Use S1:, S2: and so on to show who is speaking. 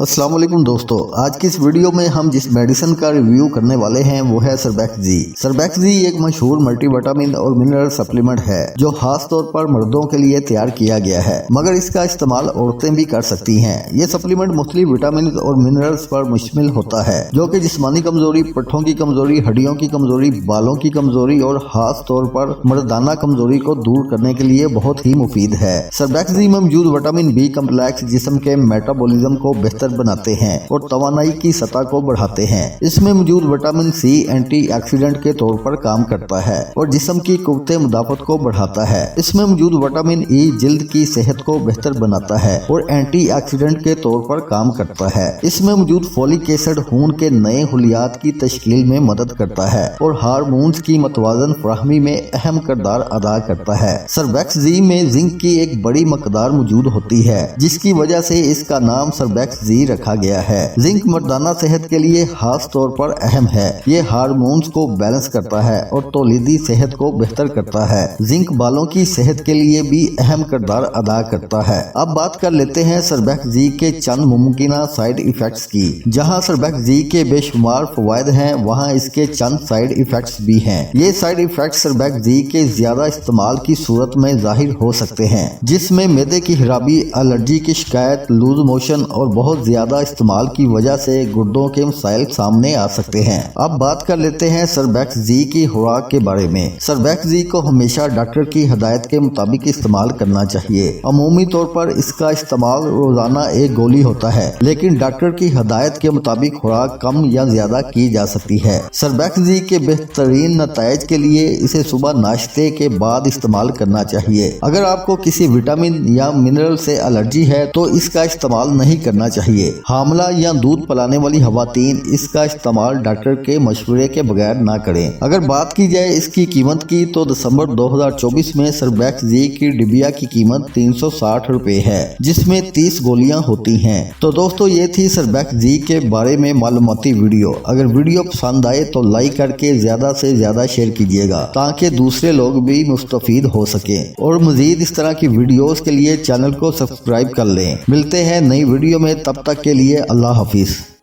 S1: السلام علیکم دوستو، آج کی اس ویڈیو میں ہم جس میڈیسن کا ریویو کرنے والے ہیں وہ ہے سربیکزی۔ سربیکزی ایک مشہور ملٹی وٹامن اور منرل سپلیمنٹ ہے جو خاص طور پر مردوں کے لیے تیار کیا گیا ہے، مگر اس کا استعمال عورتیں بھی کر سکتی ہیں۔ یہ سپلیمنٹ مختلف وٹامنز اور منرلز پر مشتمل ہوتا ہے جو کہ جسمانی کمزوری، پٹھوں کی کمزوری، ہڈیوں کی کمزوری، بالوں کی کمزوری اور خاص طور پر مردانہ کمزوری کو دور کرنے کے لیے بہت ہی مفید ہے۔ سربیکزی میں موجود وٹامن بی کمپلیکس جسم کے میٹابولزم کو بہتر بناتے ہیں اور توانائی کی سطح کو بڑھاتے ہیں۔ اس میں موجود وٹامن سی اینٹی آکسیڈنٹ کے طور پر کام کرتا ہے اور جسم کی قوت مدافعت کو بڑھاتا ہے۔ اس میں موجود وٹامن ای جلد کی صحت کو بہتر بناتا ہے اور اینٹی آکسیڈنٹ کے طور پر کام کرتا ہے۔ اس میں موجود فولک ایسڈ خون کے نئے خلیات کی تشکیل میں مدد کرتا ہے اور ہارمونز کی متوازن فراہمی میں اہم کردار ادا کرتا ہے۔ سربیکزی میں زنک کی ایک بڑی مقدار موجود ہوتی ہے جس کی وجہ سے اس کا نام سربیکزی رکھا گیا ہے۔ زنک مردانہ صحت کے لیے خاص طور پر اہم ہے۔ یہ ہارمونز کو بیلنس کرتا ہے اور تولیدی صحت کو بہتر کرتا ہے۔ زنک بالوں کی صحت کے لیے بھی اہم کردار ادا کرتا ہے۔ اب بات کر لیتے ہیں سربیکزی کے چند ممکنہ سائیڈ ایفیکٹس کی۔ جہاں سربیکزی کے بے شمار فوائد ہیں وہاں اس کے چند سائیڈ ایفیکٹس بھی ہیں۔ یہ سائیڈ ایفیکٹس سربیکزی کے زیادہ استعمال کی صورت میں ظاہر ہو سکتے ہیں، جس میں معدے کی خرابی، الرجی کی شکایت، لوز موشن اور بہت زیادہ استعمال کی وجہ سے گردوں کے مسائل سامنے آ سکتے ہیں۔ اب بات کر لیتے ہیں سربیکزی کی خوراک کے بارے میں۔ سربیکزی کو ہمیشہ ڈاکٹر کی ہدایت کے مطابق استعمال کرنا چاہیے۔ عمومی طور پر اس کا استعمال روزانہ ایک گولی ہوتا ہے، لیکن ڈاکٹر کی ہدایت کے مطابق خوراک کم یا زیادہ کی جا سکتی ہے۔ سربیکزی کے بہترین نتائج کے لیے اسے صبح ناشتے کے بعد استعمال کرنا چاہیے۔ اگر آپ کو کسی وٹامن یا منرل سے الرجی ہے تو اس کا استعمال نہیں کرنا چاہیے۔ حاملہ یا دودھ پلانے والی خواتین اس کا استعمال ڈاکٹر کے مشورے کے بغیر نہ کریں۔ اگر بات کی جائے اس کی قیمت کی تو دسمبر 2024 میں سربیکزی کی ڈبیا کی قیمت 360 روپے ہے، جس میں 30 گولیاں ہوتی ہیں۔ تو دوستو یہ تھی سربیکزی کے بارے میں معلوماتی ویڈیو۔ اگر ویڈیو پسند آئے تو لائک کر کے زیادہ سے زیادہ شیئر کیجیے گا تاکہ دوسرے لوگ بھی مستفید ہو سکیں، اور مزید اس طرح کی ویڈیوز کے لیے چینل کو سبسکرائب کر لیں۔ ملتے ہیں نئی ویڈیو میں، تب تک کے لیے اللہ حافظ۔